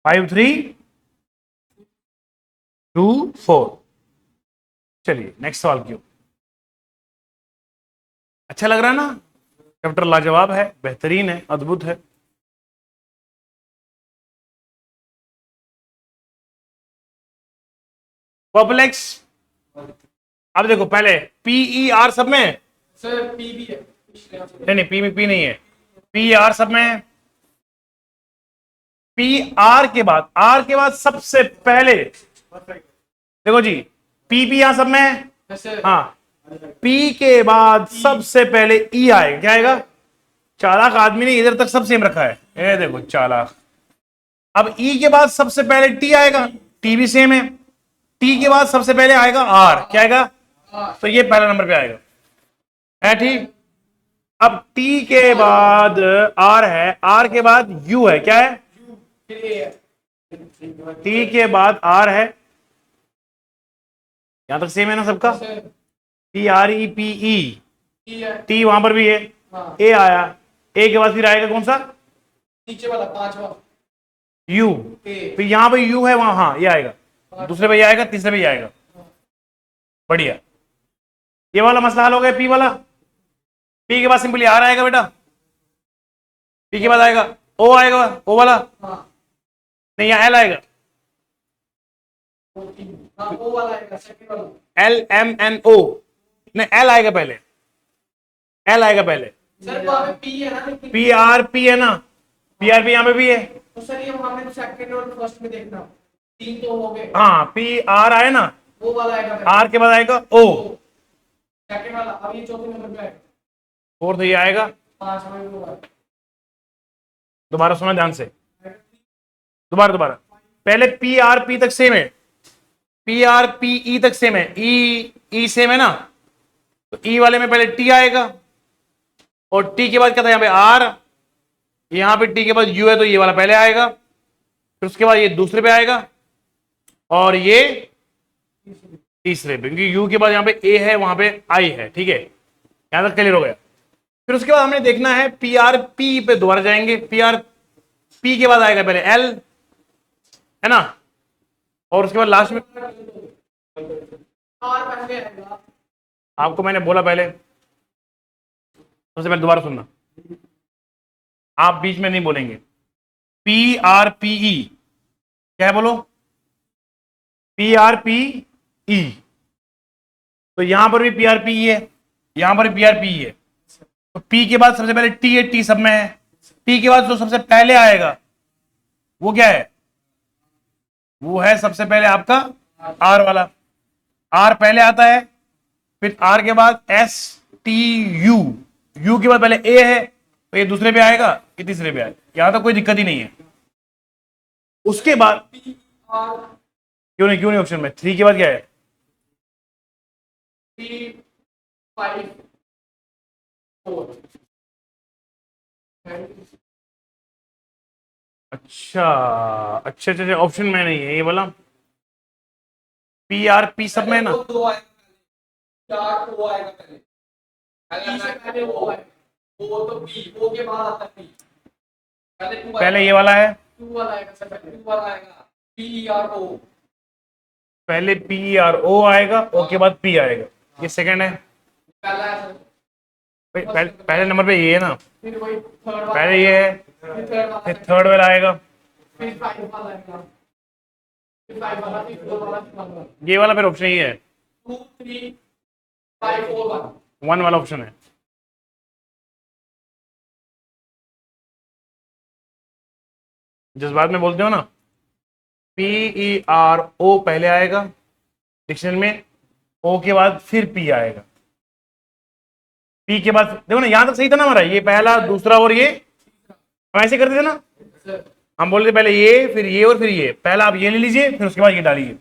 फाइव 3 2 4। चलिए नेक्स्ट सवाल क्यों, अच्छा लग रहा है ना, चैप्टर लाजवाब है, बेहतरीन है, अद्भुत है। परप्लेक्स, अब देखो पहले पीई आर सब में है, सर पी भी है, नहीं पी में पी नहीं है, पी आर सब में है। पी आर के बाद सबसे पहले देखो जी, पी भी यहां सब में है, सर हाँ, पी के बाद सबसे पहले ई आएगा। क्या आएगा? चालाक आदमी ने इधर तक सब सेम रखा है, ये देखो चालाक। अब ई के बाद सबसे पहले टी आएगा, टी भी सेम है। टी के बाद सबसे पहले आएगा आर। क्या आएगा? तो ये पहला नंबर पे आएगा, है ठीक। अब टी के बाद आर है, आर के बाद यू है। क्या है? टी के बाद आर है, यहां तक सेम है ना सबका। T R E P E, T वहां पर भी है। ए आया, ए के बाद फिर आएगा कौन सा? नीचे वाला पांचवा यू। फिर यहां पे यू है वहां, हाँ ये आएगा। दूसरे पे ये आएगा, तीसरे पे ये आएगा। बढ़िया, ये वाला मसला हल हो गया। पी वाला, पी के बाद सिंपली आर आएगा बेटा, पी के बाद आएगा ओ आएगा, ओ वाला नहीं, यहाँ एल आएगा, वो वाला आएगा सेकंड वाला। एल एम एन ओ, नहीं एल आएगा पहले, एल आएगा पहले। सर वहां पे पी है ना, लेकिन पी आर पी है ना, पी आर पी यहाँ पे भी है। तो सर ये हमें सेकंड और फर्स्ट में देखना, तीन तो हो गए। हाँ पी आर आए ना, वो वाला आएगा आर के बाद आएगा ओ, सेकंड वाला। अब ये चौथे नंबर पे आएगा, फोर्थ ये आएगा। पांचवा ये वाला। दोबारा सुना ध्यान से, दोबारा पहले पी आर पी तक सेम है, पी आर पी ई तक सेम है, ई सेम है ना, तो ई वाले में पहले टी आएगा, और टी के बाद क्या था यहाँ पे आर, यहाँ पे टी के बाद यू है, तो ये वाला पहले आएगा, फिर उसके बाद ये दूसरे पे आएगा, और ये तीसरे पे, क्योंकि यू के बाद यहाँ पे ए है, वहां पे आई है। ठीक है, यहां तक क्लियर हो गया। फिर उसके बाद हमें देखना है पी आर पी पे दोबारा जाएंगे, पी आर पी के बाद आएगा पहले एल, है ना, और उसके बाद लास्ट में और पहले आएगा। आपको मैंने बोला पहले, सबसे पहले दोबारा सुनना, आप बीच में नहीं बोलेंगे। पी आर पी ई, क्या है बोलो? पी आर पी ई, तो यहां पर भी पी आर पी ई है, यहां पर भी पी आर पी ई है। तो पी के बाद सबसे पहले टी है, टी सब में है। टी के बाद जो सबसे पहले आएगा वो क्या है? वो है सबसे पहले आपका आर वाला, आर पहले आता है, फिर आर के बाद एस टी यू, यू के बाद पहले ए है, तो ये दूसरे पे आएगा, ये तीसरे पे आएगा। यहां तक कोई दिक्कत ही नहीं है। उसके बाद क्यों नहीं ऑप्शन में थ्री के बाद क्या है? 3 5 4। अच्छा ऑप्शन में नहीं है ये वाला, पी आर पी सब में है ना। दो आएगा, चार वो आएगा पहले, पी से पहले वो आएगा, वो तो पी, वो के बाद आता है पी। पहले टू, पहले ये वाला है, टू वाला आएगा, सर पहले टू वाला आएगा, पी आर ओ। पहले पी आर ओ आएगा, ओ के बाद पी आएगा, ये सेकंड है। पहला है सर, पहले नंबर पे ये है ना, फिर वही थर्ड वाला, पहले ये है, फिर थर्ड वाला, फिर थर्ड वाला आएगा, फिर फाइव वाला आएगा, फिर फाइव वाला, फिर फोर वाला, फिर वन वाला। ये वाला फिर ऑप्शन ही है, 2 3 5 4 1। वन वाला ऑप्शन है। जिस बात में बोलते हो ना, पी ई आर ओ पहले आएगा डिक्शनरी में, ओ के बाद फिर पी आएगा, पी के बाद देखो ना, यहां तक सही था ना हमारा, ये पहला दूसरा और ये हम ऐसे करते थे ना, हम बोलते पहले ये फिर ये और फिर ये, पहला आप ये ले लीजिए, फिर उसके बाद ये डालिए,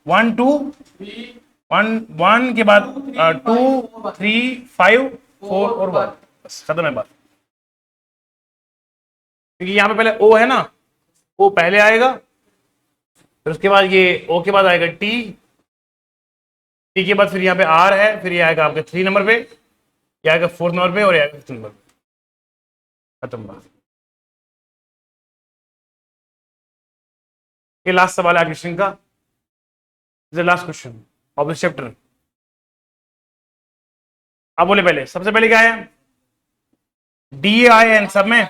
1 2 1 के बाद 2 3 5 4 और 1, बस खत्म है बात। क्योंकि यहाँ पे पहले ओ है ना, ओ पहले आएगा, फिर उसके बाद ये ओ के बाद आएगा टी, टी के बाद फिर यहाँ पे आर है, फिर ये आएगा आपके 3 नंबर पे, ये आएगा 4th नंबर पे, और ये आएगा 5th नंबर पे, खत्म बात। ये लास्ट सवाल है क्वेश्चन का, last question of the chapter. अब बोले पहले, सबसे पहले क्या है? डी आई एन सब में,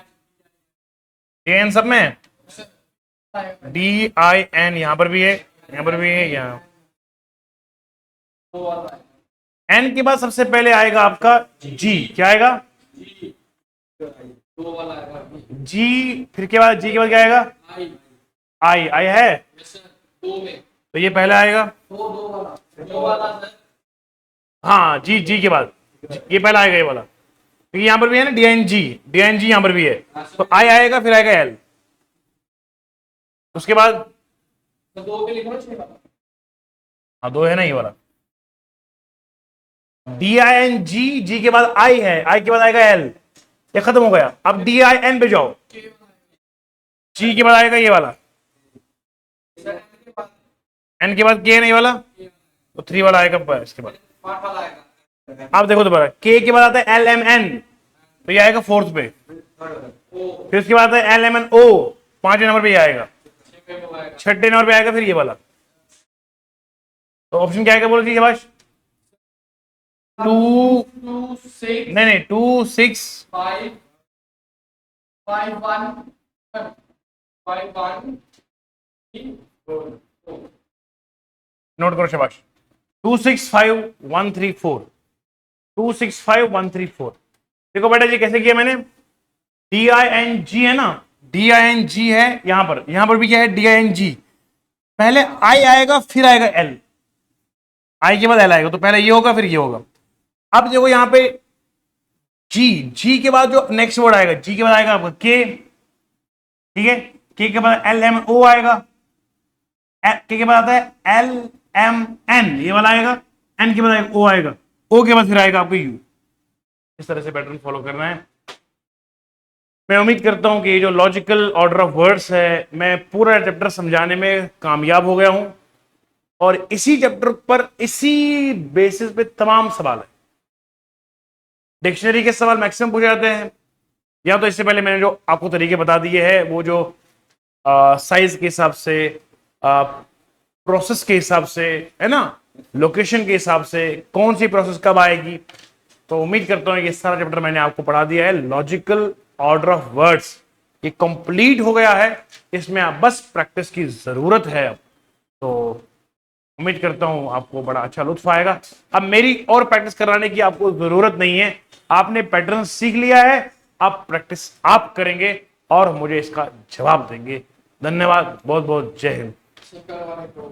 एन सब में, डी आई एन यहां पर भी है, यहां पर भी है, यहां एन के बाद सबसे पहले आएगा आपका जी। क्या आएगा? जी, फिर के बाद जी के बाद क्या आएगा? आई, आई है, तो ये पहले आएगा, हाँ जी, जी के बाद ये पहला आएगा ये वाला, क्योंकि यहाँ पर भी है ना DING, DING यहाँ पर भी है, तो आई आएगा फिर आएगा एल, उसके बाद तो 2 पे लिखो 6 वाला। हाँ 2 है ना ये वाला, DING, जी के बाद आई है, आई के बाद आएगा एल, ये खत्म हो गया। अब DIN पे जाओ, जी के बाद आएगा ये वाला, एन के बाद के है ना ये वाला, तो 3 वाला आएगा इसके बाद। 5 वाला आएगा। आप देखो दोबारा, के के बाद आता है LMN, तो ये आएगा 4th पे, ओ फिर उसके बाद आता है LMNO, 5वें नंबर पे ये आएगा, 6 पे वो आएगा। 6ठे नंबर पे आएगा फिर ये वाला। तो ऑप्शन क्या आएगा बोलो जी शाबाश। 2 2 6 नहीं नहीं 2 6 5 5 1 5 1 3 4। नोट करो शाबाश। 2 6 5 1 3 4, 2 6 5 1 3 4। देखो बेटा जी कैसे किया मैंने, DING है ना, DING है यहां पर भी क्या है DING, पहले आई आएगा फिर आएगा एल, आई के बाद एल आएगा, तो पहले ये होगा फिर ये होगा। अब देखो यहां पे जी, जी के बाद जो नेक्स्ट वर्ड आएगा, जी के बाद आएगा आपका के, ठीक है, के बाद LMO आएगा, के बाद आता है LMN, ये वाला आएगा, एन के बाद आएगा ओ आएगा, ओ के बाद फिर आएगा आपको यू। इस तरह से पैटर्न फॉलो करना है। मैं उम्मीद करता हूं कि ये जो लॉजिकल ऑर्डर ऑफ वर्ड्स है, मैं पूरा चैप्टर समझाने में कामयाब हो गया हूं, और इसी चैप्टर पर इसी बेसिस पे तमाम सवाल है। डिक्शनरी के सवाल मैक्सिमम पूछे जाते हैं, या तो इससे पहले मैंने जो आपको तरीके बता दिए हैं, वो जो साइज के हिसाब से, प्रोसेस के हिसाब से, है ना, लोकेशन के हिसाब से, कौन सी प्रोसेस कब आएगी। तो उम्मीद करता हूं कि सारा चैप्टर मैंने आपको पढ़ा दिया है। लॉजिकल ऑर्डर ऑफ वर्ड्स ये कंप्लीट हो गया है, इसमें आप बस प्रैक्टिस की जरूरत है। तो उम्मीद करता हूं आपको बड़ा अच्छा लुत्फ आएगा। अब मेरी और प्रैक्टिस कराने की आपको जरूरत नहीं है, आपने पैटर्न सीख लिया है, अब प्रैक्टिस आप करेंगे और मुझे इसका जवाब देंगे। धन्यवाद, बहुत बहुत जय हिंद। शिकर वाले को